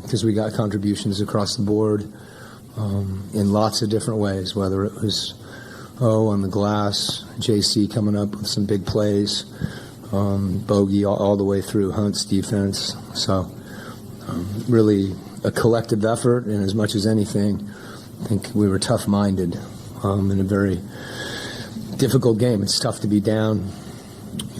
because we got contributions across the board in lots of different ways, whether it was on the glass, JC coming up with some big plays, Bogey all the way through Hunt's defense. So really a collective effort, and as much as anything, I think we were tough-minded in a very difficult game. It's tough to be down,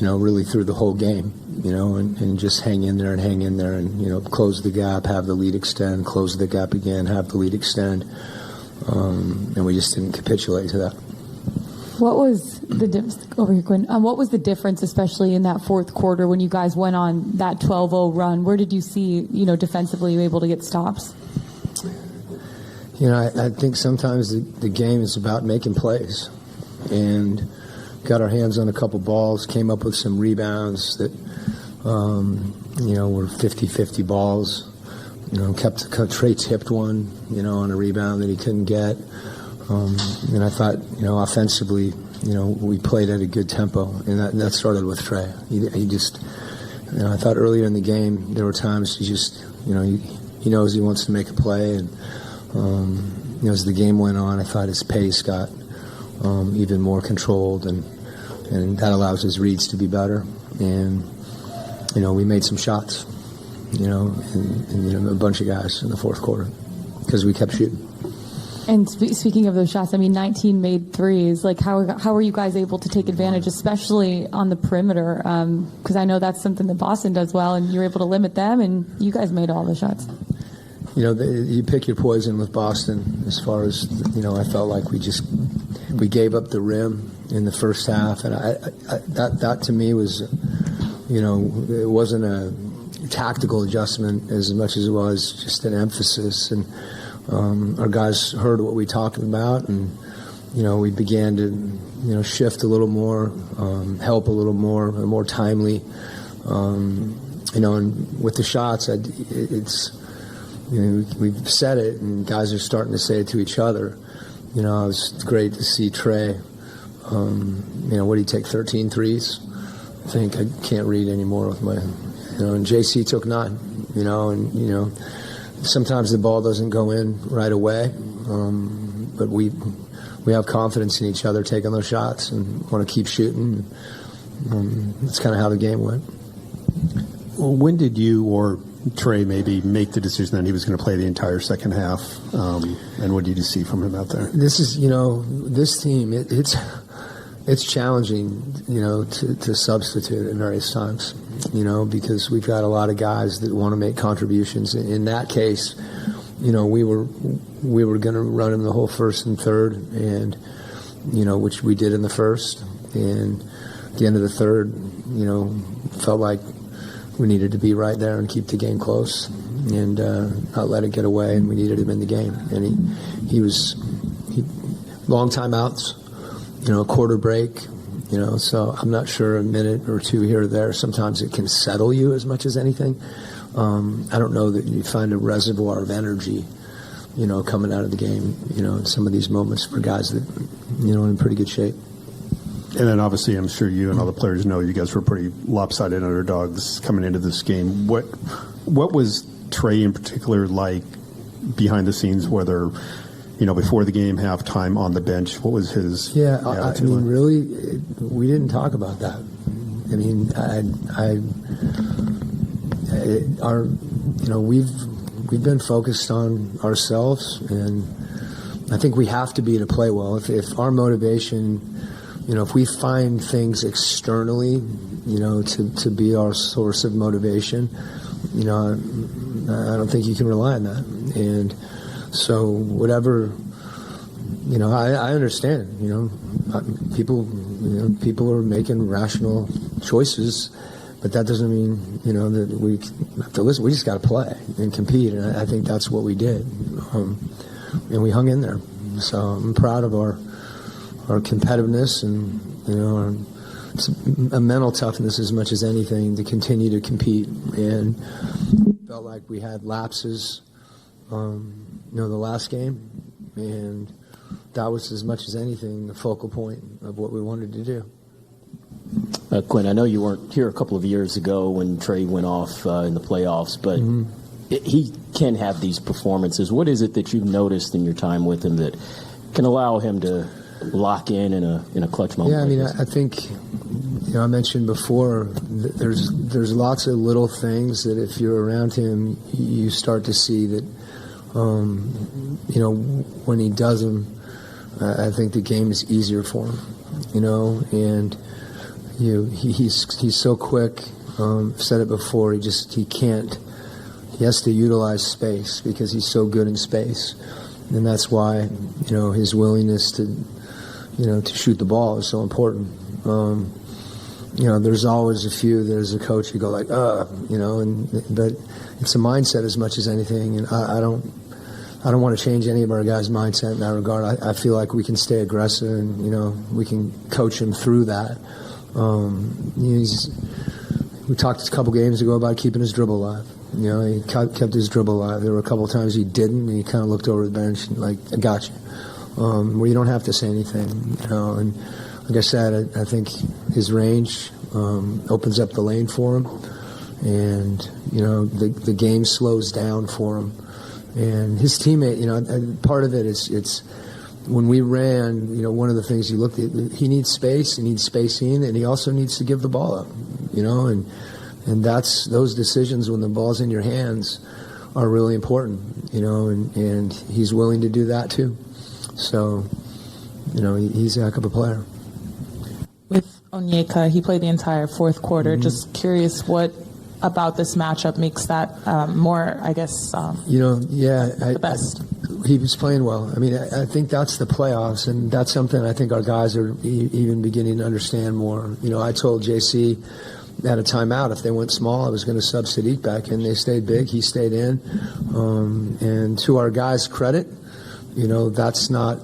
really through the whole game, and just hang in there and, close the gap, have the lead extend, close the gap again, have the lead extend. And we just didn't capitulate to that. What was the difference over here, Quinn? What was the difference, especially in that fourth quarter when you guys went on that 12-0 run? Where did you see, defensively, you were able to get stops? I think sometimes the game is about making plays, and got our hands on a couple balls, came up with some rebounds that, were 50-50 balls. Trae tipped one, on a rebound that he couldn't get. And I thought, offensively, we played at a good tempo, and that started with Trae. He just, I thought earlier in the game there were times he just, he knows he wants to make a play, and as the game went on, I thought his pace got even more controlled, and that allows his reads to be better. And we made some shots, and a bunch of guys in the fourth quarter because we kept shooting. And speaking of those shots, 19 made threes. Like, how are you guys able to take advantage, especially on the perimeter? Because I know that's something that Boston does well, and you're able to limit them, and you guys made all the shots. You pick your poison with Boston. As far as I felt like we gave up the rim in the first half, and that to me was, it wasn't a tactical adjustment as much as it was just an emphasis. And our guys heard what we talked about, and we began to shift a little more, help a little more timely. And with the shots, it's we've said it, and guys are starting to say it to each other. It was great to see Trae. What did he take? 13 threes. I think I can't read anymore with my. And JC took 9. And sometimes the ball doesn't go in right away, but we have confidence in each other taking those shots and want to keep shooting. That's kind of how the game went. Well, when did you or Trae maybe make the decision that he was going to play the entire second half? And what did you see from him out there? This is, this team, it's challenging, to substitute at various times, because we've got a lot of guys that want to make contributions. In that case, we were going to run him the whole first and third, and, which we did in the first. And at the end of the third, felt like we needed to be right there and keep the game close and not let it get away, and we needed him in the game. And he long timeouts, a quarter break, so I'm not sure a minute or two here or there. Sometimes it can settle you as much as anything. I don't know that you find a reservoir of energy, coming out of the game, in some of these moments for guys that, in pretty good shape. And then obviously I'm sure you and all the players know you guys were pretty lopsided underdogs coming into this game. What was Trae in particular like behind the scenes, whether before the game, halftime, on the bench? What was his attitude? Really, we didn't talk about that. We've been focused on ourselves, and I think we have to be to play well. If our motivation, if we find things externally, to be our source of motivation, I don't think you can rely on that. And so whatever, I understand, people are making rational choices, but that doesn't mean, that we have to listen. We just got to play and compete, and I think that's what we did. And we hung in there. So I'm proud of our competitiveness and, it's a mental toughness as much as anything to continue to compete. And felt like we had lapses, the last game, and that was as much as anything the focal point of what we wanted to do. Quinn, I know you weren't here a couple of years ago when Trae went off in the playoffs, but he can have these performances. What is it that you've noticed in your time with him that can allow him to lock in a clutch moment? Yeah, I mean, I think, I mentioned before that there's lots of little things that if you're around him, you start to see that, when he does them, I think the game is easier for him, and he's so quick. I've said it before. He has to utilize space because he's so good in space, and that's why his willingness to shoot the ball is so important. There's always a few. There's a coach you go like, but it's a mindset as much as anything, and I don't want to change any of our guys' mindset in that regard. I feel like we can stay aggressive, and we can coach him through that. We talked a couple games ago about keeping his dribble alive. He kept his dribble alive. There were a couple of times he didn't, and he kind of looked over the bench and like, I got you. Where you don't have to say anything, and like I said, I think his range opens up the lane for him, and the game slows down for him. And his teammate, part of it is it's when we ran, one of the things he looked at, he needs space, he needs spacing, and he also needs to give the ball up, and that's those decisions when the ball's in your hands are really important, and he's willing to do that too. So, he's a heck of a player. With Onyeka, he played the entire fourth quarter. Mm-hmm. Just curious what about this matchup makes that more, I guess, the best. He was playing well. I mean, I think that's the playoffs, and that's something I think our guys are even beginning to understand more. I told JC at a timeout if they went small, I was going to sub Sadiq back in. They stayed big. He stayed in. And to our guys' credit, that's not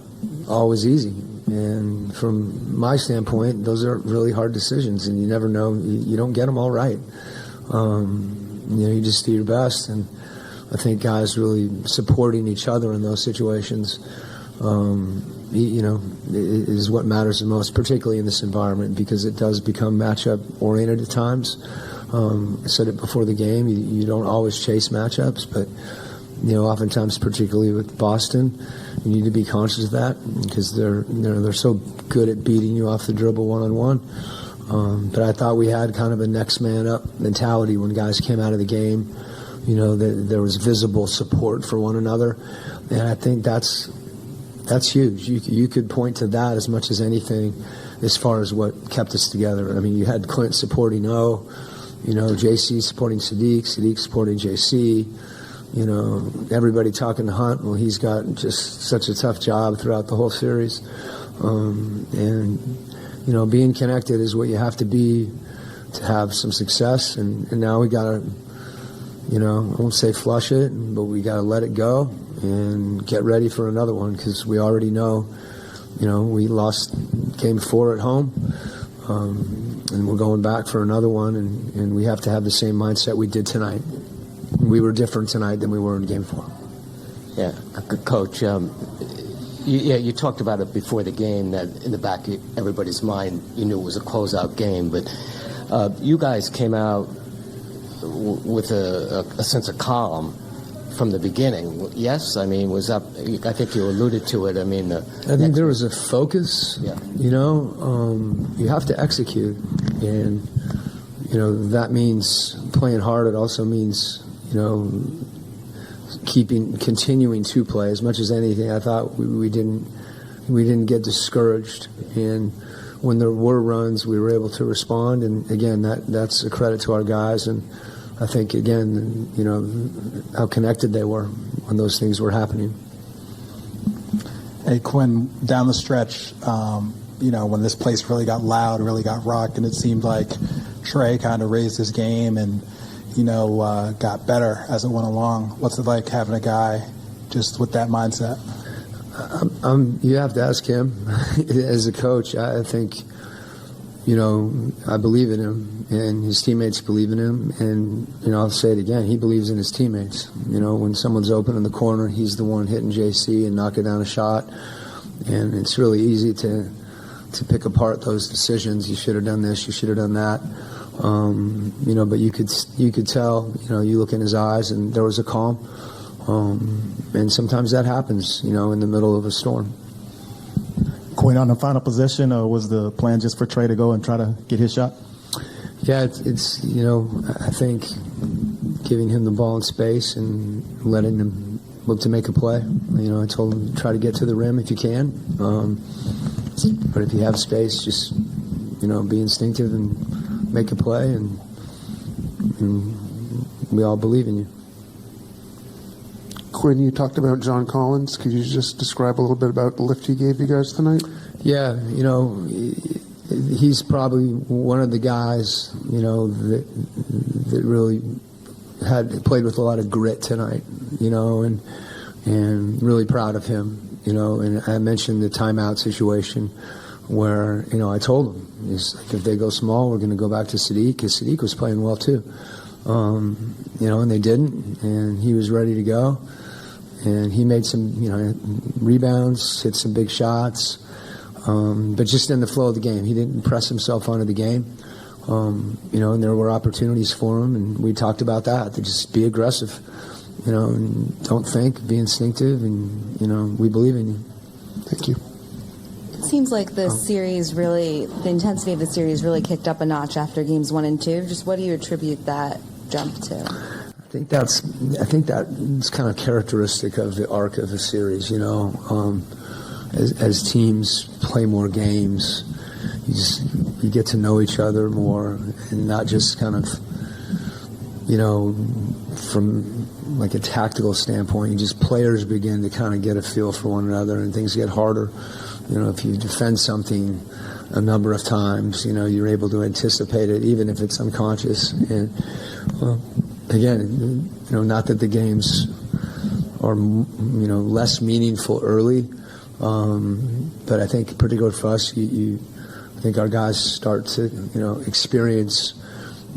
always easy. And from my standpoint, those are really hard decisions, and you never know. You don't get them all right. You just do your best, and I think guys really supporting each other in those situations, is what matters the most, particularly in this environment, because it does become matchup-oriented at times. I said it before the game. You don't always chase matchups, but oftentimes, particularly with Boston, you need to be conscious of that because they're so good at beating you off the dribble one-on-one. But I thought we had kind of a next man up mentality when guys came out of the game. That there was visible support for one another, and I think that's huge. You could point to that as much as anything as far as what kept us together. I mean, you had Clint supporting JC supporting Sadiq supporting JC. Everybody talking to Hunt. Well, he's got just such a tough job throughout the whole series. And being connected is what you have to be to have some success. And now we got to, I won't say flush it, but we got to let it go and get ready for another one because we already know, we lost game 4 at home. And we're going back for another one, and we have to have the same mindset we did tonight. We were different tonight than we were in Game 4. Yeah, Coach, you talked about it before the game that in the back of everybody's mind you knew it was a closeout game, but you guys came out with a sense of calm from the beginning. Yes, I mean, I think you alluded to it. I mean, I think there was a focus. Yeah. You have to execute, and that means playing hard. It also means continuing to play as much as anything. I thought we didn't get discouraged, and when there were runs, we were able to respond. And again, that's a credit to our guys. And I think again, how connected they were when those things were happening. Hey Quinn, down the stretch, when this place really got loud, really got rocked, and it seemed like Trae kind of raised his game and got better as it went along. What's it like having a guy just with that mindset? You have to ask him. As a coach, I think, I believe in him, and his teammates believe in him, and, I'll say it again, he believes in his teammates. When someone's open in the corner, he's the one hitting JC and knocking down a shot, and it's really easy to pick apart those decisions. You should have done this, you should have done that. But you could tell, you look in his eyes and there was a calm. And sometimes that happens, in the middle of a storm. Quin, on the final possession, was the plan just for Trae to go and try to get his shot? Yeah, it's I think giving him the ball in space and letting him look to make a play. I told him to try to get to the rim if you can. But if you have space, just, be instinctive and make a play, and we all believe in you. Quin, you talked about John Collins. Could you just describe a little bit about the lift he gave you guys tonight? Yeah, he's probably one of the guys, that really played with a lot of grit tonight, and really proud of him, And I mentioned the timeout situation where, I told him, if they go small, we're going to go back to Sadiq, because Sadiq was playing well too, and they didn't, and he was ready to go. And he made some, rebounds, hit some big shots, but just in the flow of the game. He didn't press himself onto the game, and there were opportunities for him, and we talked about that, to just be aggressive, and don't think, be instinctive, and, we believe in you. Thank you. It seems like the intensity of the series really kicked up a notch after games 1 and 2. Just what do you attribute that jump to? I think that's kind of characteristic of the arc of a series. As teams play more games, you get to know each other more, and not just kind of, from like a tactical standpoint. Players begin to kind of get a feel for one another, and things get harder. If you defend something a number of times, you're able to anticipate it, even if it's unconscious. And again, not that the games are, less meaningful early, but I think particularly for us, I think our guys start to, experience,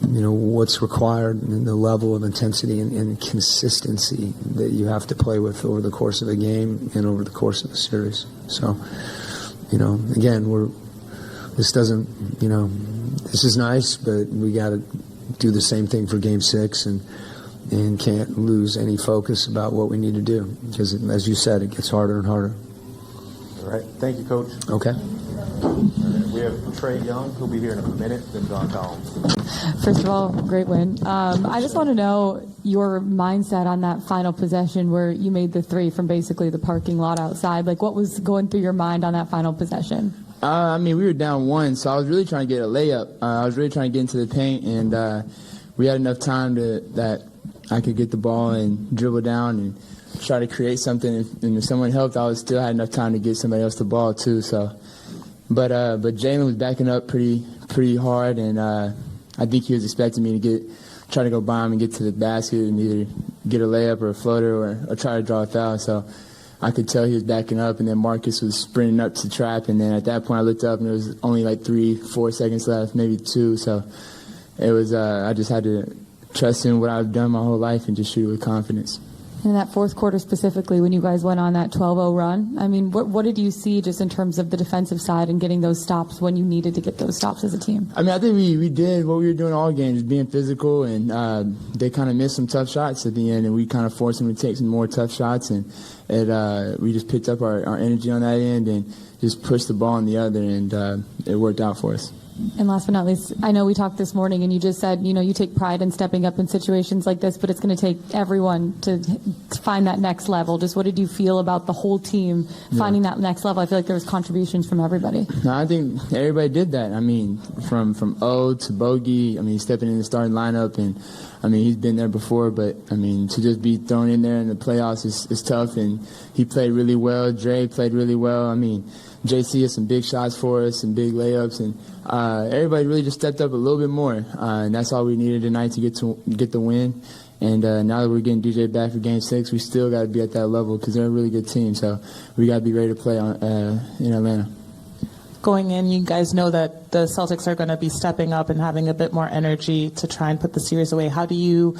what's required and the level of intensity and consistency that you have to play with over the course of a game and over the course of a series. So, again, this is nice, but we got to do the same thing for Game 6 and can't lose any focus about what we need to do, because, as you said, it gets harder and harder. All right. Thank you, Coach. Okay. We have Trey Young. He'll be here in a minute, then John Collins. First of all, great win. I just want to know your mindset on that final possession where you made the three from basically the parking lot outside. Like, what was going through your mind on that final possession? We were down 1, so I was really trying to get a layup. I was really trying to get into the paint, and we had enough time that I could get the ball and dribble down and try to create something. And if someone helped, I still had enough time to get somebody else the ball too. So, but Jalen was backing up pretty hard, and I think he was expecting me to try to go by him and get to the basket and either get a layup or a floater or try to draw a foul. So I could tell he was backing up, and then Marcus was sprinting up to trap, and then at that point I looked up and there was only like 3-4 seconds left, maybe 2. So it was I just had to trust in what I've done my whole life and just shoot with confidence. In that fourth quarter specifically, when you guys went on that 12-0 run, I mean, what did you see just in terms of the defensive side and getting those stops when you needed to get those stops as a team? I think we did what we were doing all games, being physical, and they kind of missed some tough shots at the end, and we kind of forced them to take some more tough shots, and we just picked up our energy on that end and just pushed the ball on the other, and it worked out for us. And last but not least, I know we talked this morning and you just said, you take pride in stepping up in situations like this, but it's going to take everyone to find that next level. Just what did you feel about the whole team finding that next level? I feel like there was contributions from everybody. No, I think everybody did that. From O to Bogey, stepping in the starting lineup, and he's been there before, but to just be thrown in there in the playoffs is tough, and he played really well. Trae played really well. JC has some big shots for us, some big layups, and everybody really just stepped up a little bit more, and that's all we needed tonight to get the win. And now that we're getting DJ back for Game 6, we still got to be at that level because they're a really good team. So we got to be ready to play in Atlanta. Going in, you guys know that the Celtics are going to be stepping up and having a bit more energy to try and put the series away. How do you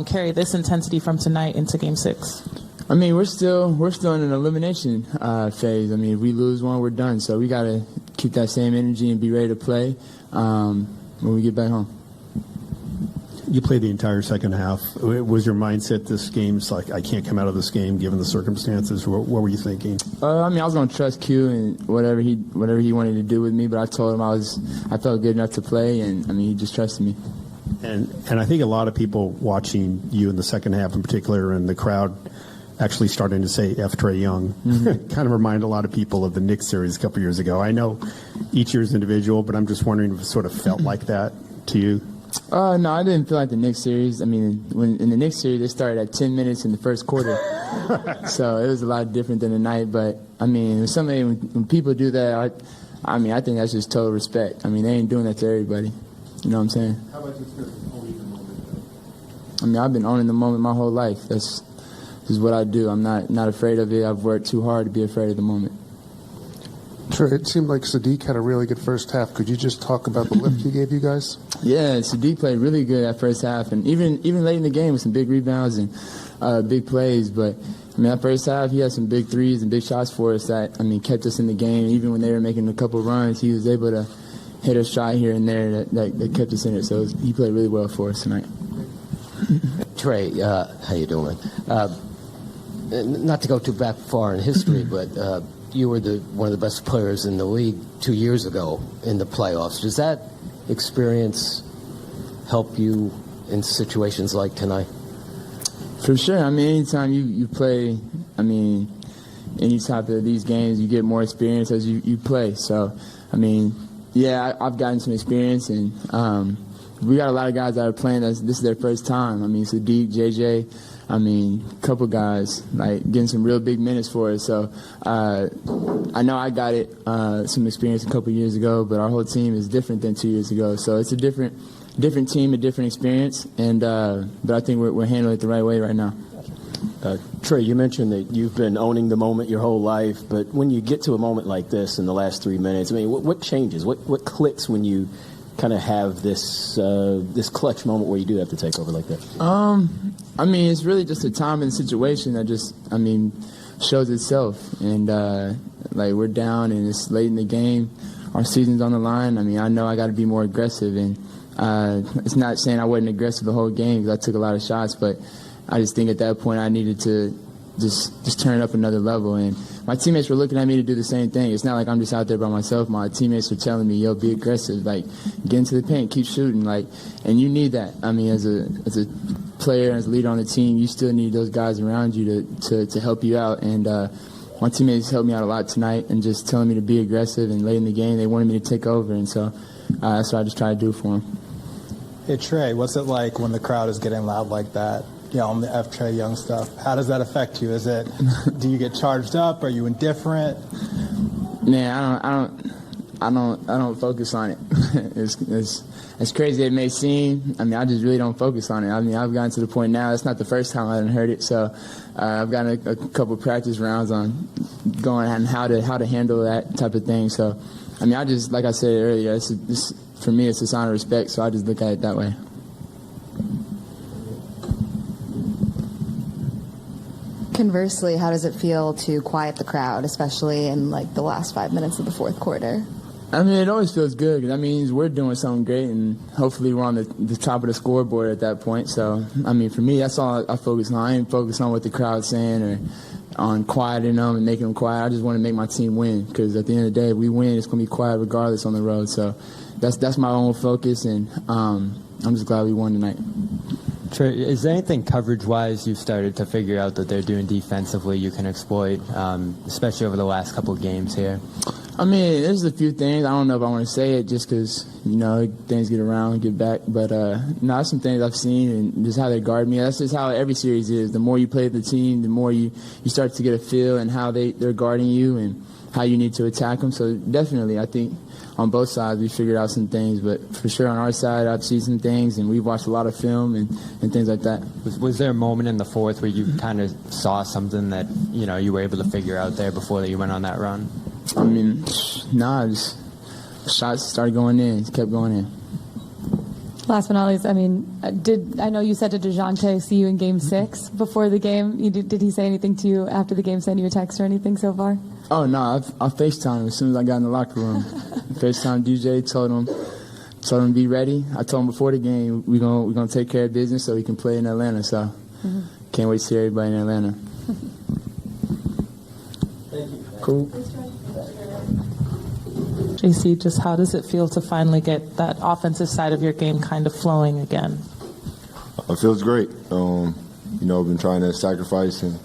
carry this intensity from tonight into Game 6? We're still in an elimination phase. If we lose one, we're done. So we got to keep that same energy and be ready to play when we get back home. You played the entire second half. Was your mindset this game's like, I can't come out of this game given the circumstances? What were you thinking? I was going to trust Q and whatever he wanted to do with me, but I told him I felt good enough to play, and he just trusted me. And I think a lot of people watching you in the second half in particular, and the crowd actually starting to say F. Trey Young, kind of remind a lot of people of the Knicks series a couple years ago. I know each year's individual, but I'm just wondering if it sort of felt like that to you. No, I didn't feel like the Knicks series. I mean, in the Knicks series, they started at 10 minutes in the first quarter. So it was a lot different than the night. But, I mean, when people do that, I think that's just total respect. I mean, they ain't doing that to everybody. You know what I'm saying? How about you owning the moment? I mean, I've been owning the moment my whole life. This is what I do. I'm not afraid of it. I've worked too hard to be afraid of the moment. Trey, it seemed like Sadiq had a really good first half. Could you just talk about the lift he gave you guys? Yeah, Sadiq played really good that first half, and even late in the game with some big rebounds and big plays. But I mean, that first half, he had some big threes and big shots for us that kept us in the game. Even when they were making a couple runs, he was able to hit a shot here and there that kept us in it. So he played really well for us tonight. Trey, how you doing? Not to go too back far in history, but you were one of the best players in the league 2 years ago in the playoffs. Does that experience help you in situations like tonight? For sure. I mean, anytime you play, any type of these games, you get more experience as you play. So, yeah, I've gotten some experience, and we got a lot of guys that are playing. This is their first time. Sadiq, JJ, a couple guys getting some real big minutes for us. So I know I got some experience a couple years ago, but our whole team is different than 2 years ago. So it's a different team, a different experience, and but I think we're handling it the right way right now. Trey, you mentioned that you've been owning the moment your whole life, but when you get to a moment like this in the last 3 minutes, what changes? What clicks when you kind of have this clutch moment where you do have to take over like that? It's really just a time and situation that just, shows itself. And, we're down and it's late in the game. Our season's on the line. I know I got to be more aggressive. And it's not saying I wasn't aggressive the whole game because I took a lot of shots, but I just think at that point I needed to just turn it up another level. And my teammates were looking at me to do the same thing. It's not like I'm just out there by myself. My teammates were telling me, yo, be aggressive, get into the paint, keep shooting, and you need that. As a player, as a leader on the team, you still need those guys around you to help you out. And my teammates helped me out a lot tonight and just telling me to be aggressive. And late in the game, they wanted me to take over, and so that's what I just try to do for them. Hey, Trey, what's it like when the crowd is getting loud like that? On the F. Trey Young stuff, how does that affect you? Do you get charged up? Are you indifferent? Man, I don't focus on it. It's as crazy as it may seem. I just really don't focus on it. I've gotten to the point now. It's not the first time I haven't heard it. So I've gotten a couple practice rounds on going on how to handle that type of thing. So I just, like I said earlier, for me it's a sign of respect. So I just look at it that way. Conversely, how does it feel to quiet the crowd, especially in the last 5 minutes of the fourth quarter? It always feels good because that means we're doing something great, and hopefully we're on the top of the scoreboard at that point. So, for me, that's all I focus on. I ain't focused on what the crowd's saying or on quieting them and making them quiet. I just want to make my team win because at the end of the day, if we win, it's going to be quiet regardless on the road. So that's my own focus, and I'm just glad we won tonight. Trey, is there anything coverage-wise you've started to figure out that they're doing defensively you can exploit, especially over the last couple of games here? There's a few things. I don't know if I want to say it just because, things get around, get back. But, some things I've seen and just how they guard me. That's just how every series is. The more you play the team, the more you start to get a feel and how they're guarding you and how you need to attack them. So definitely, I think on both sides we figured out some things. But for sure on our side, I've seen some things, and we've watched a lot of film and things like that. Was there a moment in the fourth where you kind of saw something that, you were able to figure out there before you went on that run? Just shots started going in, kept going in. Last but not least, I know you said to DeJounte, see you in Game 6 before the game. Did he say anything to you after the game, send you a text or anything so far? Oh, no, I FaceTimed him as soon as I got in the locker room. FaceTimed DJ, told him told him to be ready. I told him before the game we're gonna take care of business so we can play in Atlanta. So can't wait to see everybody in Atlanta. Thank you. Cool. JC, just how does it feel to finally get that offensive side of your game kind of flowing again? It feels great. I've been trying to sacrifice and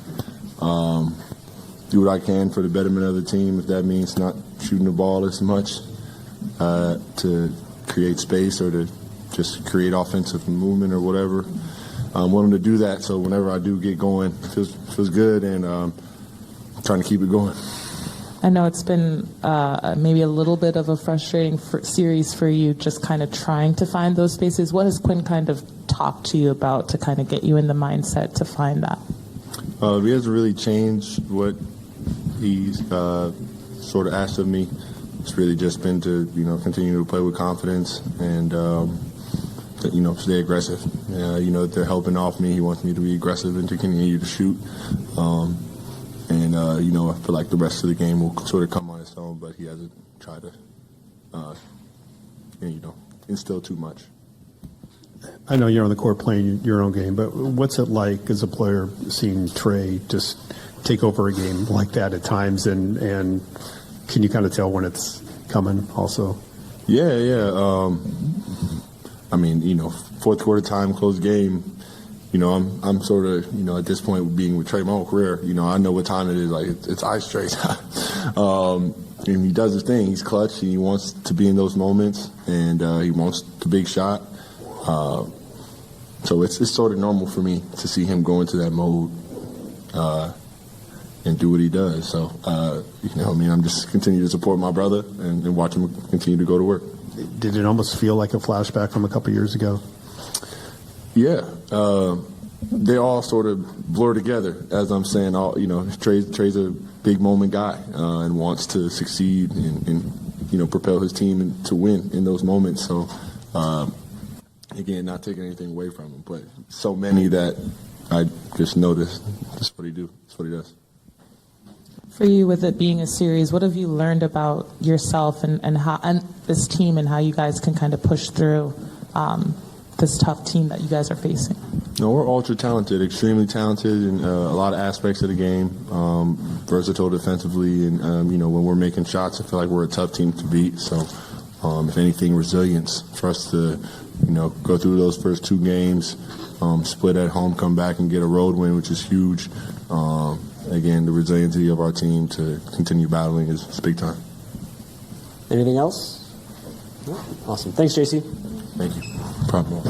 do what I can for the betterment of the team, if that means not shooting the ball as much to create space or to just create offensive movement or whatever. I'm willing to do that, so whenever I do get going, it feels good, and trying to keep it going. I know it's been maybe a little bit of a frustrating series for you, just kind of trying to find those spaces. What has Quin kind of talked to you about to kind of get you in the mindset to find that? He hasn't really changed what he's sort of asked of me. It's really just been to, continue to play with confidence and, stay aggressive. They're helping off me. He wants me to be aggressive and to continue to shoot. I feel like the rest of the game will sort of come on its own, but he hasn't tried to, instill too much. I know you're on the court playing your own game, but what's it like as a player seeing Trae just take over a game like that at times, and can you kind of tell when it's coming also? Yeah. Fourth quarter time, close game. I'm sort of, at this point, being with Trae my whole career, I know what time it is. Like, it's ice Trae time. And he does his thing. He's clutch. He wants to be in those moments, and he wants the big shot. So it's sort of normal for me to see him go into that mode and do what he does. So, I'm just continue to support my brother and watch him continue to go to work. Did it almost feel like a flashback from a couple years ago? Yeah. They all sort of blur together, as I'm saying. Trae's a big moment guy and wants to succeed and propel his team to win in those moments. So, again, not taking anything away from him, but so many that I just noticed that's what he do. That's what he does. For you, with it being a series, what have you learned about yourself and how and this team and how you guys can kind of push through this tough team that you guys are facing? No, we're ultra talented, extremely talented in a lot of aspects of the game, versatile defensively, and when we're making shots, I feel like we're a tough team to beat. So, if anything, resilience for us to go through those first two games, split at home, come back and get a road win, which is huge. Again, the resiliency of our team to continue battling is big time. Anything else? No? Awesome. Thanks, JC. Thank you. Problem.